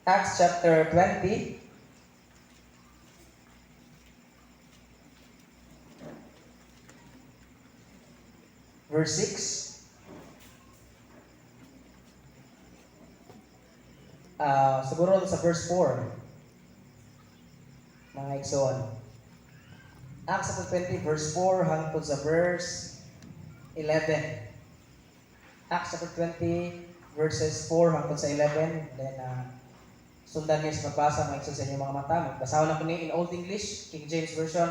Acts chapter 20, verse 6. Siguro sa verse 4, mga igsoon. Acts chapter 20, verse 4 hangtod sa verse 11. Acts chapter 20, verses 4 hangtod sa 11. Then, sundan niyo sa pagbasa, mga igsoon, sa inyong mga mata. Magbasahan na po niyo in Old English, King James Version,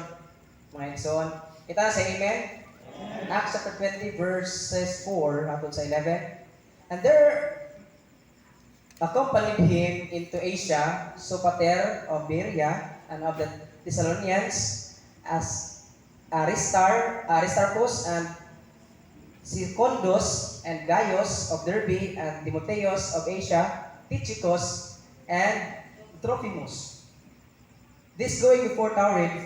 mga igsoon. Kita sa amen? Acts chapter 20, verses 4 hangtod sa 11. And there accompanied him into Asia, Sopater of Berea, and of the Thessalonians, as Aristarchus and Secundus, and Gaius of Derbe, and Timotheus of Asia, Tychicus, and Trophimus. This going before tarried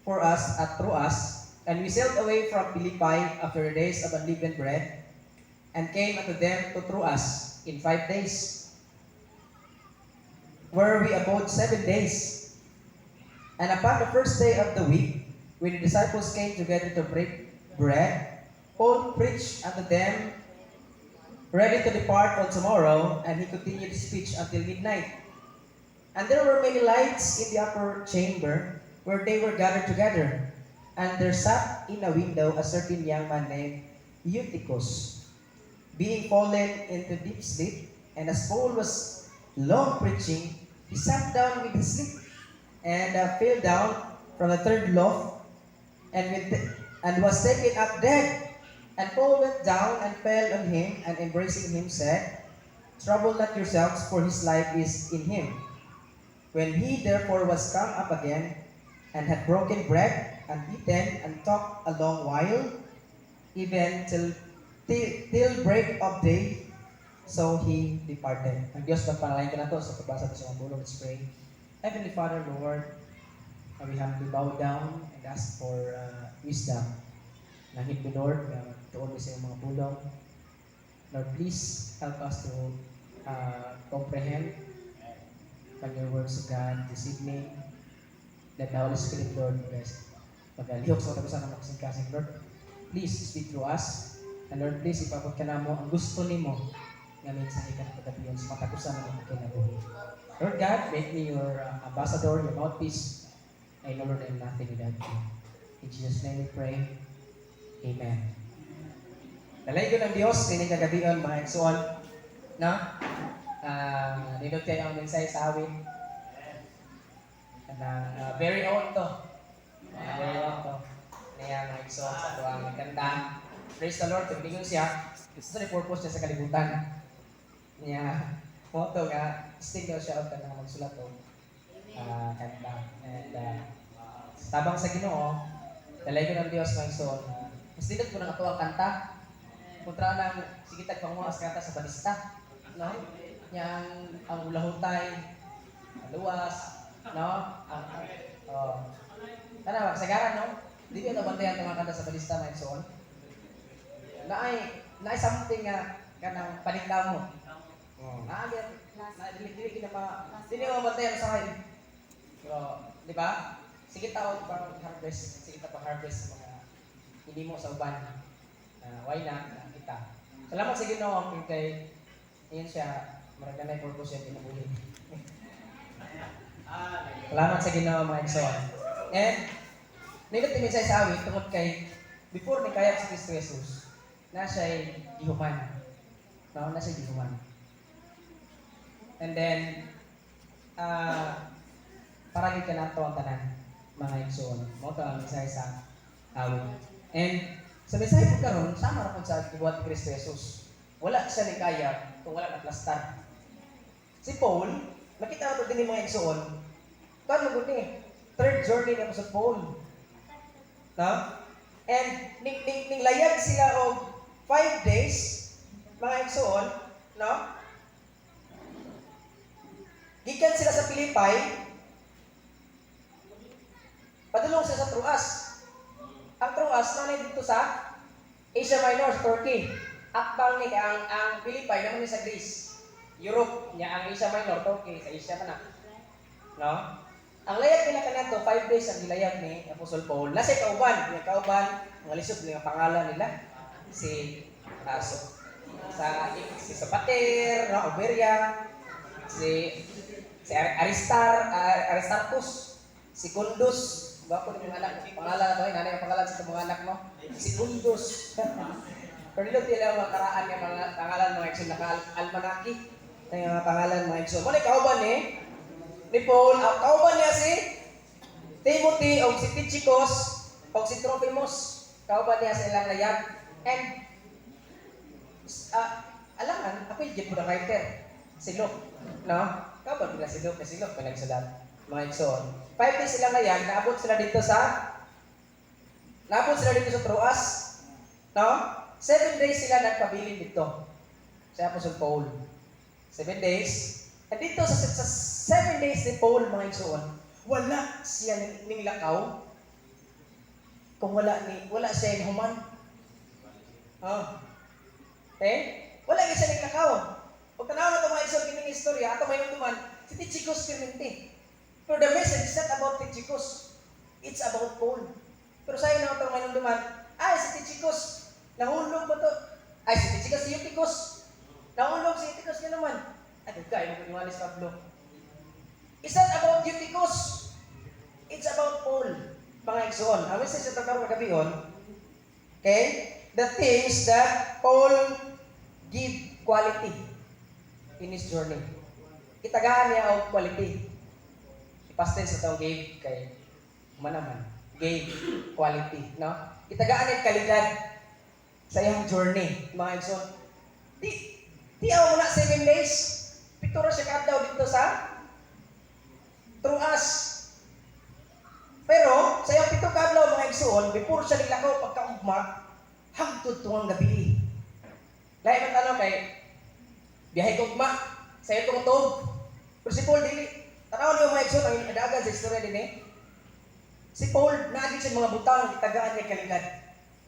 for us at Troas, and we sailed away from Philippi after days of unleavened bread, and came unto them to Troas in 5 days, where we abode 7 days. And upon the first day of the week, when the disciples came together to break bread, Paul preached unto them, ready to depart on tomorrow, and he continued his speech until midnight. And there were many lights in the upper chamber, where they were gathered together. And there sat in a window a certain young man named Eutychus, being fallen into deep sleep. And as Paul was long preaching, he sat down with his sleep, and fell down from the third loft, and was taken up dead. And Paul went down and fell on him, and embracing him said, Trouble not yourselves, for his life is in him. When he therefore was come up again, and had broken bread, and eaten, and talked a long while, even till break of day, so he departed. Ang Diyos, magpanalangin ka na to sa pagbasa sa mga bulong. Let's pray. Heavenly Father, Lord, we humbly bow down and ask for wisdom. Nangit mo, Lord, tuon mo sa iyong mga bulong. Lord, please help us to comprehend from your words of God this evening. Let the Holy Spirit, Lord, magalihok sa mga ng kasing-kasing, Lord. Please speak through us. And Lord, please ipapot ka na mo ang gusto ni mo nga mensahe ka na pagkabiyon sa matagusan ng mga kinabuhi. Lord God, make me your ambassador, your mouthpiece. I know, Lord, I am nothing without you. In Jesus' name we pray. Amen. Nalay ko ng Diyos, kinig kagabion, mga igsoon. No? Ninot kayo ang mensahe sa awit. Very own to. Very own to. Kaya mga igsoon sa tuwang ganda. Praise the Lord, tignan siya. Gusto na purpose niya sa kalibutan. Niya, motto nga, sting daw siya ka na magsulat o kanta. And tabang sa Ginoo, dalay ko ng Diyos mga igsoon. Mas dinat ko ng ato ang kanta. Kontra ng sigitag pangumas kanta sa balista. No? Yang ang ulahutay, ang luwas, no? Tanawa, sagaran, no? Di ba ito bantayan ng mga kanta sa balista mga igsoon? Naay something nga kanang panikdaw mo. Dili mo bantayan sa kayo. Pero, di ba? Sige tao pang harvest, sige pang harvest mga hindi mo sa uban. Why na kita. Salamat sa Ginoo kay iyon siya maraganay purpose siya kinabuhi. Salamat sa Ginoo mga igsoon. And nindot din siya sa awit tungod kay before ni kaya si Kristo Jesus na siya gihuman. Na siya gihuman. And then parang ka na ito ang tanan mga igsoon. Mo ito ang mensahe sa awit. And sa mensahe po karon, sama na po sa gibuhat ni Kristo Jesus. Wala siya ni kaya kung wala na plastar. Si Paul, nakita nato din yung mga igsoon. Kano gud ni? Third journey na po sa Paul. No? And ning layag sila og 5 days mga igsoon, no? Gikan sila sa Philippi, padulong sila sa Troas. Ang Troas na dito sa Asia Minor, Turkey. Akbang ni ang Philippi naman ni sa Greece. Europe, niya ang Asia Minor, Turkey, sa Asia pa na. No? Ang layag nila kanadto 5 days ang gilayag ni Apostol Paul. Nasa kauban, yung kauban, mga lisod ng pangalan nila. Si si Sopater, no, Oberia, si Aristarchus, si Kundus, ba po yung anak, pangalan na to, nanay ang pangalan sa mga anak mo, si Kundus. Pero dito tila mga karaan ng mga pangalan mga ekson, naka-almanaki, yung mga pangalan mga ekson. Muna kauban ni Paul, ang kauban niya si Timothy, o si Tychicus, o si Trophimus, kauban niya sa ilang layag. And alangan, ako yung po na writer, si Luke, no? Kauban nila si Luke, kasi Luke may nagsulat, mga ekson. 5 days silang layag, naabot sila dito sa Troas, no? 7 days sila nagpabilin dito sa Apostle Paul. 7 days. At dito sa 7 days ni Paul, mga igsoon, wala siya ning lakaw. Kung wala siya inuman. Wala siya ning lakaw. Pag tanaw na ito mga igsoon, kining istorya, ato may numan, si Tychicus Firmente. Pero the message is not about Tychicus. It's about Paul. Pero sa'yo na ito may numan, si Tychicus, nahulog ba ito? Si Tychicus, si Eutychus. Nahulog si Eutychus ka naman. Kaya mo kaniwalis Pablo. It's not about Eutychus. It's about Paul. Mga igsoon. Ang message sa karon kagabion, okay? The things that Paul give quality in his journey. Itagaan niya ang quality. Past tense na itong gave kay manaman. Gave quality, no? Itagaan niya kalidad sa iyong journey, mga igsoon. Di ako muna 7 days. Pitura siya kadlaw dito sa Troas. Pero sa iyong 7 kadlaw mga igsoon, before siya nilakaw pagkaugma, hangtod tuwang gabi. Lahi man tanong kay biyahe kugma sa iyo tungtong. Pero si Paul dili. Tanaw niyo mga igsoon ang adagan sa istorya din Si Paul naagit siya mga butang itagaan niya kalidad.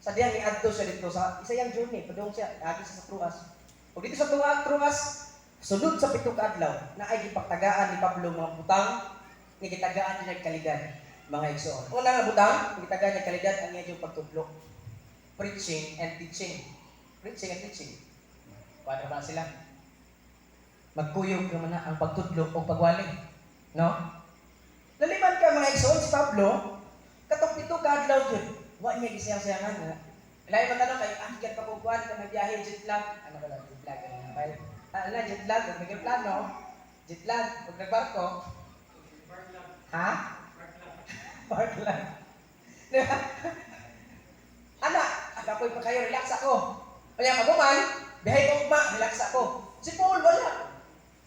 Sa diyang niadto siya dito sa isa yang journey, padung siya naagit siya sa Troas. O dito sa Troas, sunod sa 7 kadlaw na ay gipagtagaan ni Pablo mga butang nga gitagaan niya kalidad mga igsoon. Una nga butang, gitagaan niya kalidad ang iyang pagtudlo. Preaching and teaching. Preaching and teaching. Paano ba sila? Magkuyog naman na ang pagtudlo o pagwali. No? Laliman ka mga igsoon si Pablo, katong 7 kadlaw dyan. Wa niya gisayang-sayangan na. Lahi man tanong kay agigan pa kung kuhan ka magbiyahe jet lag. Ano ba jet lag? Jet lag, may plano. Jet lag, pag nagbarko. Ha? Park lang. Diba? Ako'y pa kayo, relax ako. Kaya maguman, bihay ko ugma, relax ako. Si Paul, wala.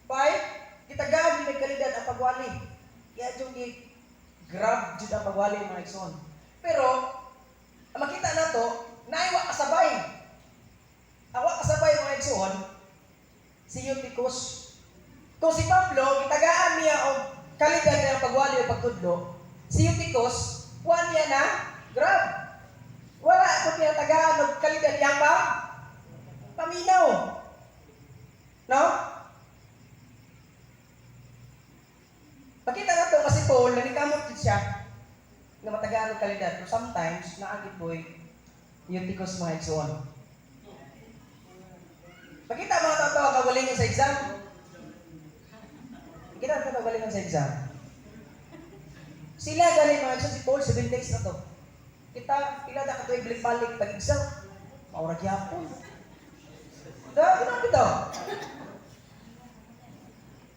Bye, kitagaan din kalidad ang pagwali. Kaya yung grab dito ang pagwali mga igsoon. Pero, makita na to, naiwa kasabay. Awa kasabay mga igsoon, si Eutychus. Kung si Pablo, kitagaan niya o kalidad ng pagwali o pagtudlo, si Eutychus, one niya na grab. Wala kung pinatagaan o kalidad niya pa paminaw. No? Pakita na to kasi Paul, nanikamot din siya na matagaan o kalidad. Pero sometimes, naagit po'y Eutychus mga igsoon. Pakita mga tao kagalingan sa exam. Pakita ang kagalingan sa exam. Sila galing mga igsoon, si Paul, 7 days na to. Kita, pila na kato'y balik-balik pag-exam. Maura gyapon. Gano'n ito.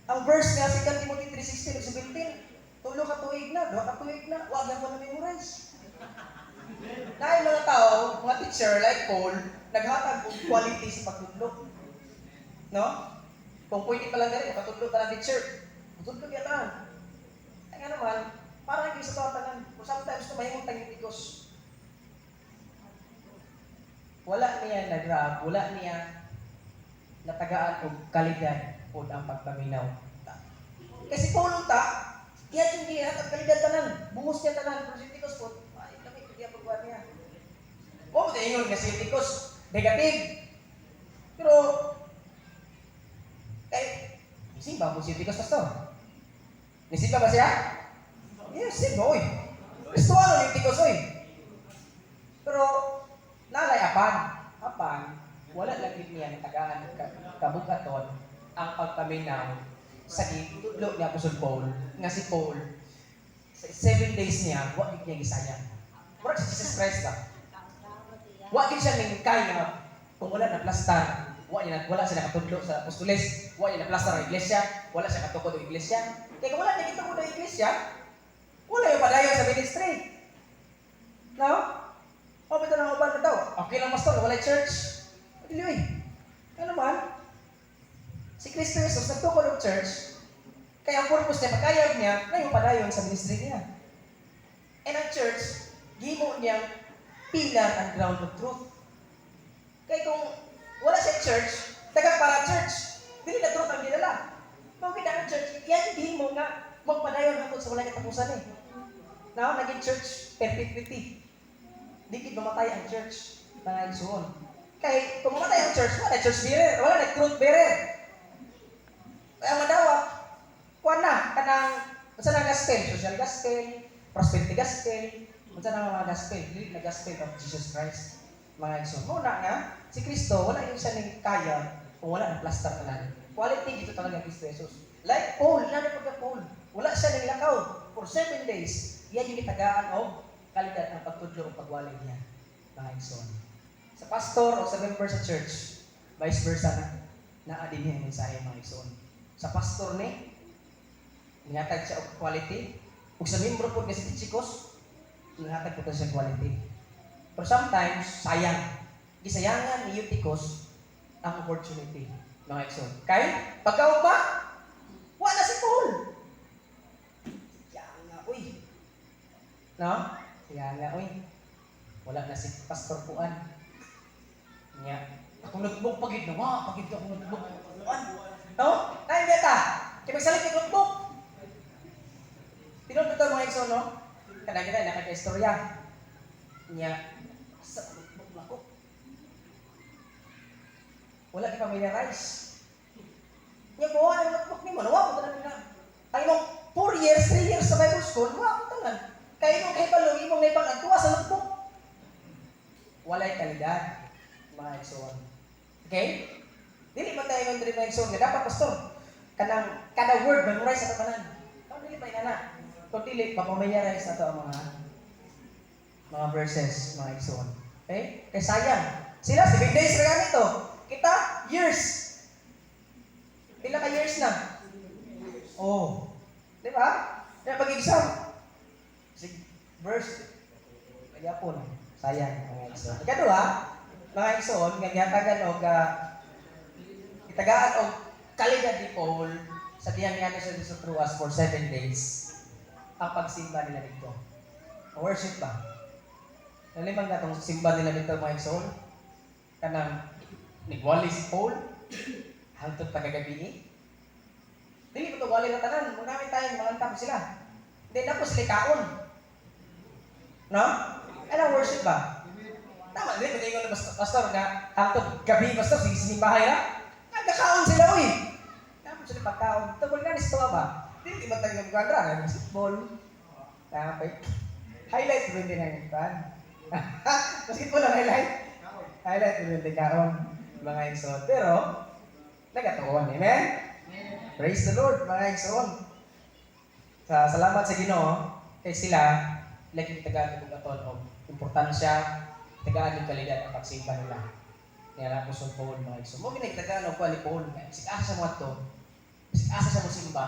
Ang verse nga, 2 Timothy 3:16-17, tulo ka tuig na, 2 ka tuig na, wag yan mo na memorize. Dahil mga tao, mga teacher like Paul, naghatag ng quality sa pagtudlo. No? Kung pwede pa lang ganun, makatudlo ka ng teacher, matudlo yan na. Kaya naman, parang hindi sa tawanan, kung sometimes kumahimong Eutychus. Wala niya nag-grab, wala niya natagaan o kalidad o ang pagpaminaw. Kasi Paul ta, iya yung gihat ang kalidad tanan, bungos niya tanan, pero si Eutychus po, ay, lamig, hindi ang pagbuhat niya. O, ingon nga si Eutychus, negative. Pero, kay si Eutychus, pastor. Nisimba ba siya? Yes, simba, oy. Kristuano ni Eutychus, oy. Pero, nalay apan, wala lagi niya tagaan kabukaton ang pagpaminaw sa gitudlo ni Apostol Paul, nga si Paul, sa 7 days niya, wag niya gisayang. Murag si Jesus Christ ba? Wag siya ning kaya kung wala na plastar, wala siya nakatudlo sa apostoles, wala na plastar ang iglesia, wala siya katukod ang iglesia. Kaya kung wala na kitukod ang iglesia, wala yung padayon sa ministry. No? O, ito na uban na daw. Okay lang, pastor, wala church. Dili, ano man? Si Kristo Jesus nagtukod ng church, kaya ang purpose niya, pagkayag niya, na yung padayon sa ministry niya. And ang church, gimo niyang pillar and ground of truth. Kaya kung wala siya church, taga para church, dili na truth ang dinala. Kung kita ang church, yan gimo nga, magpadayon hangtod sa wala katapusan eh. Now, naging church perpetuity. Di mamatay ang church na igsoon. Kaya kung mamatay ang church, wala church bearer, wala na truth bearer. Kaya madawa, kuha na, kanang, masa na gospel, social gospel, prosperity gospel, masa na mga gospel, believe na gospel of Jesus Christ, mga igsoon. Muna nga, si Kristo, wala yung siya ng kaya kung wala ng plaster ka lang. Quality dito talaga Kristo Jesus. Like Paul, lalo pagka Paul, wala siya ng lakaw for 7 days. Yan yung itagaan o kalidad ng pagtudlo o pagwalig niya, mga igsoon. Sa pastor o sa member sa church, vice versa na adin niya yung mensahe, mga igsoon. Sa pastor ni, nihatag siya og quality. Kung sa membro po kasi Tychicus, nihatag po siya quality. Pero sometimes, sayang. Gisayangan ni Eutychus ang opportunity, mga igsoon. Kaya, pagkaugma, wala si Paul. Sayang nga, uy. No? Sayang nga, uy. Wala na si Pastor Puan. Nya, akong notebook pagid na, pagid ka akong notebook. No? Kaya beta, kaya magsalit yung notebook. Tinod ito mga igsoon, no? Kadang kita, nakaka-istorya. Nya, sa notebook na ko. Wala di familiarize. Nya, buwan ang notebook ni mo, nawa ko tanan na. Ay mong 4 years, 3 years sa Bible school, nawa ko tanan. Kaya mong kaibalo, imong naibang nagtuwa sa notebook. Walay kalidad, mga igsoon. Okay? Dili man tayo ng mga igsoon nga dapat pastor kanang kada word memorize sa tanan. Kung dili pa inana. Kung dili papamiliarize na to ang mga verses, mga igsoon. Okay? Kaya sayang. Sila 7 days ra ganito. Kita years. Pila ka years na? Oh. Di ba? Kaya pag-exam. Verse. Kaya po na. Sayang, mga igsoon. Ikadua, mga igsoon, nga gihatagan og itagaan og kalidad ni Paul sa diyang nga siya sa Troas for 7 days ang pagsimba nila dito. Worship ba? Nalimang nga itong simba nila dito, mga igsoon. Kanang nigwali si Paul hangtod pagkagabi. Dili ko ito wali na tanan. Magamit tayong mga antap sila. Hindi na po sila kaon. No? Anong worship ba? Tama, hindi. Pagkaingon ng pastor nga, hangtod gabi, pastor, sige sinimbahay na. Nagkakaon sila, uy. Tapos sila pagkaon. Tungkol nga, nisto ba? Hindi ba tayo nagkakandra? Basketball. Highlight mo din ang ipan. Basketball ang highlight. Highlight mo din kaon. Mga igsoon. Pero, nagatuon. Amen? Praise the Lord, mga igsoon. Salamat sa Ginoo. Kaya sila, laging tagaan ng bukaton o importansya, tagaan yung kalidad ng pagsimba nila. Kaya lang po sa Paul, mga igsoon. Mo ginagtagaan ang ni Paul. Asa sa mga to, asa sa mga simba,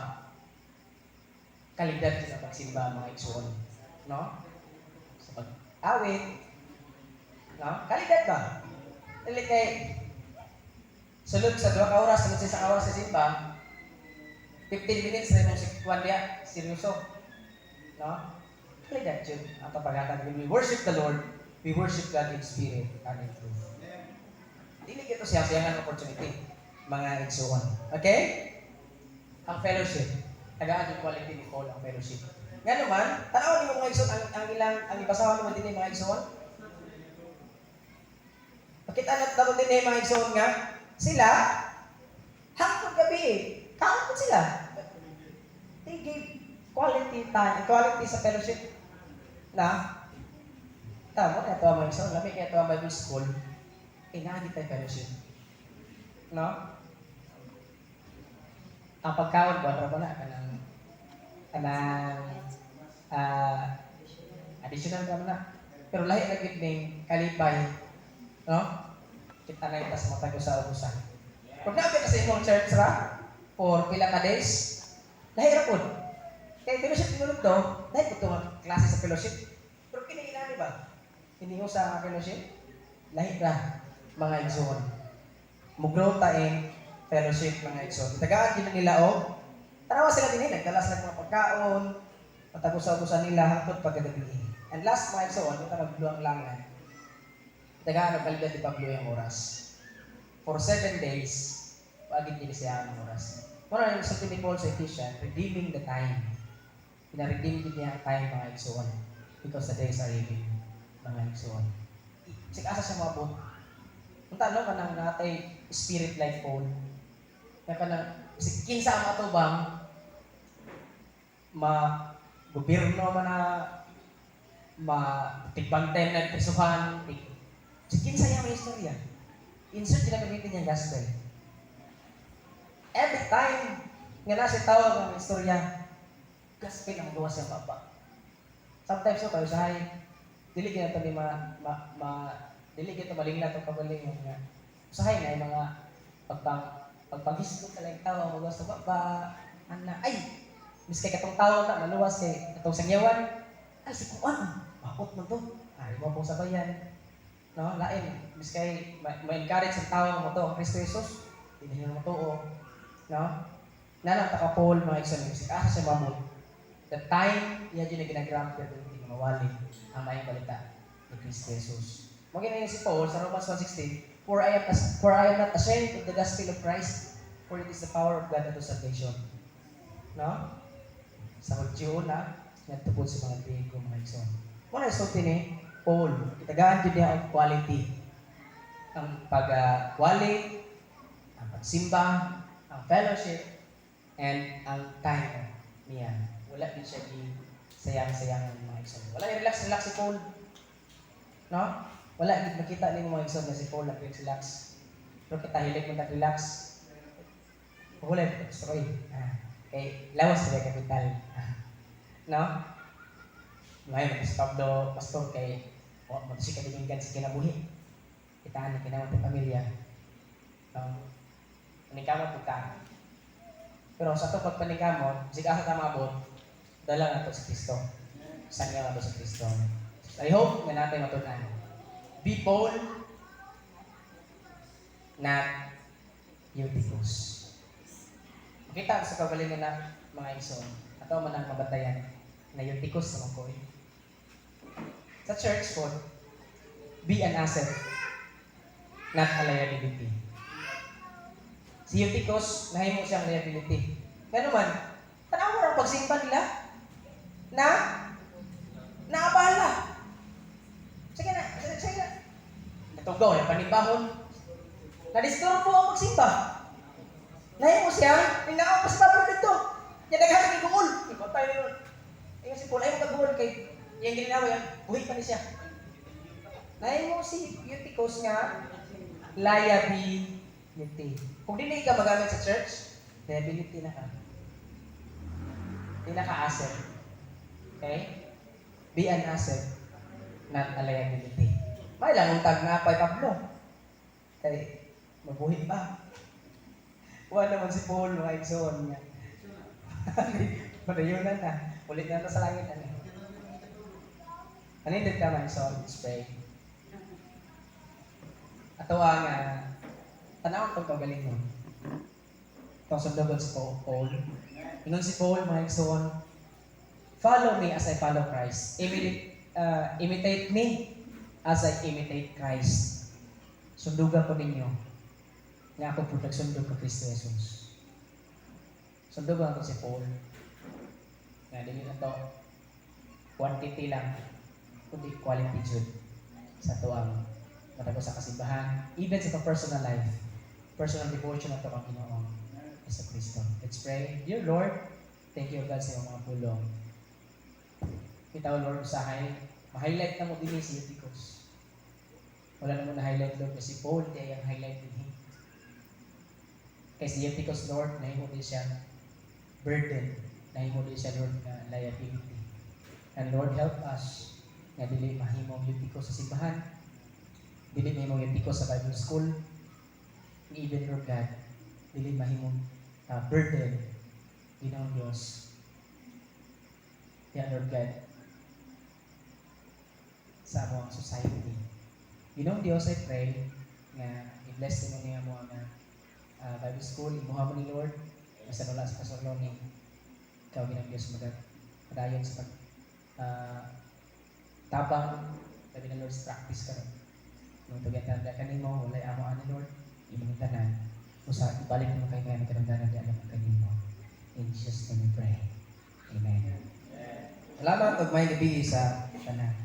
kalidad sa pagsimba, mga igsoon. No? Sa pag-awit, no? Kalidad ba? Dali kay sulod sa 2 oras, sulod sa 1 oras sa simba, 15 minutes na yung si Juan Dia, seryoso. No? Kalidad yun ang kapagatan. When we worship the Lord, we worship God in spirit and in truth. Dili ito siya-siyangan opportunity, mga igsoon. Okay? Ang fellowship. Tagaan yung quality ni Paul ang fellowship. Nga naman, tanaw ni mga igsoon, ang ibasawan naman din mga igsoon. Pakita naman din mga igsoon nga, sila, hangtod gabi kaon po sila. give quality time, quality sa fellowship na tama na ito ang mga lamig ito ang Bible school, inagi tayo fellowship. No? Ang pagkaon ko, ano ba na, kanang additional naman na. Pero lahi na gid ning kalipay, no? Kita na ita sa matag sa ubusan. Pag nabi ka sa imong church ra for pila ka days, lahi ra pud. Kaya fellowship tinulog to, lahi pud to klase sa fellowship. Pero kinainani ba? Hindi ko sa fellowship, lahi ra mga igsoon. Mugrow ta in fellowship mga igsoon. Tagaan din nila og tanawa sila dinhi nagdalas ng mga pagkaon, patagos-ubusan nila hangtod pagkagabi. And last mga igsoon, ito nagluang langan. Tagaan nagkalidad di Pablo yung oras. For 7 days, pagit din siya ang oras. Muna yung sa ni Paul sa Ephesians, redeeming the time. Pina-redeem din niya ang time mga igsoon. Because the days are evil mga igsoon. Sikasa siya mabot. Kung talo ka ng natay spirit life phone, kaya ka ng kinsa ang matubang, gobyerno man na tigbantay na prisuhan, kinsa niya may istorya. Insert nila gamitin niyang gospel. Every time nga nasa tawag ng istorya, gospel ang gawa siya baba. Sometimes so kayo sahay, dili kita ni dili kita malingla to pagaling nga. Usahay na yung mga pagpaghisgot talaga tao mo sa baba, ana ay miskay katong tao na maluwas kay katong sangyawan. Ay si kuan, bakot mo to. Ay mo pong sabayan. No, lain miskay ma-encourage ang tao mo to ang Kristo Jesus. Hindi mo to no? Nanang takapol mga igsoon music asa siya mamot. The time iya din ginagrant pero hindi mawali ang may balita ni Kristo Jesus. Maging si Paul sa Romans 1:16, for I am not ashamed of the gospel of Christ, for it is the power of God unto salvation. No? Sa Hudyo na natupod sa mga Griego mga igsoon. Muna isulti ni Paul, kitagaan din niya ang quality. Ang pag-wali, ang pagsimba, ang fellowship, and ang time niya. Wala din siya sayang-sayang ng mga igsoon. Wala i-relax si Paul. No? Wala din makita ni mga igsoon na si Paul nag-relax. Pero kita hilig mo nag-relax. Wala din gusto ko kay lawas sa kapital. No? Ngayon, si Pablo, pastor kay magsi kalilingan sa kinabuhi. Kitaan na kinawang ng pamilya. Panikamot po ka. Pero sa ito pagpanikamot, siga sa tamabot, dala na ito sa Kristo. Sanya na ito sa Kristo. I hope na natin matunan. Be Paul, not Eutychus. Makita sa kagalingan na mga igsoon. Ato man ang mabatayan na Eutychus naman ko sa church po, be an asset, not a liability. Si Eutychus, nahimo siyang liability. Kaya naman, tanaw mo ang pagsimpa nila na naabala. Sige na. Natugaw, panibahon. Na-disturbo ang magsimba. Nahimo siya, ninaaw pa sa Pablo dito. Yan naghahanap ni Gungol. Ipatay na yun. Yung si Paul, ayaw mag-Gungol kay yung gininawa yan, buhay pa niya siya. Nahimo si Eutychus nga, liability. Kung di ka magamit sa church, liability na ka. Hindi na ka-asset. Okay? Be an asset, not a liability. May lang tag na kay Pablo. Kaya, mabuhi pa. Wala naman si Paul, mga igsoon niya. Madayunan na. Ulit na sa langit. Anindit ka man, so let's pray. Ato ang tanawang itong kagaling mo. Itong sundogon si Paul. Ingon si Paul, mga igsoon, follow me as I follow Christ. Imitate me as I imitate Christ. Sundugan ko ninyo na ako po nagsundog ka Kristo Jesus. Sundugan ko si Paul. Nga, din na ito, quantity lang, kundi quality jud sa tuang matago sa kasimbahan, even sa personal life, personal devotion na ito ang Ginoong sa Kristo. Let's pray. Dear Lord, Thank you God sa iyong mga pulong. Kita Lord usahay, ma-highlight na mo din si Eutychus. Wala na mo na-highlight Lord kasi Paul, di ay ang highlight din. Kaya si Eutychus Lord, nahimo din siya burden, nahimo din siya Lord na liability. And Lord help us na dili mahimo ang Eutychus sa simbahan, dili mahimo ang Eutychus sa Bible school, and even Lord God, dili mahimo burden Ginoong Diyos. Yan Lord God, sa among society. Ginoong Diyos, I pray nga i-bless mo niya mo ang Bible school, imuha mo ni Lord, basta wala sa kasulong ni ikaw Ginoong Diyos padayon sa pag tapang labi na Lord sa practice ka rin. Nung pagkatanda ka mo, walay amo ani Lord, imong tanan, usa ibalik mo kay nga nagkaramdaman di alam ang kanimo. In Jesus' name we pray. Amen. Salamat ug may gabi sa tanan.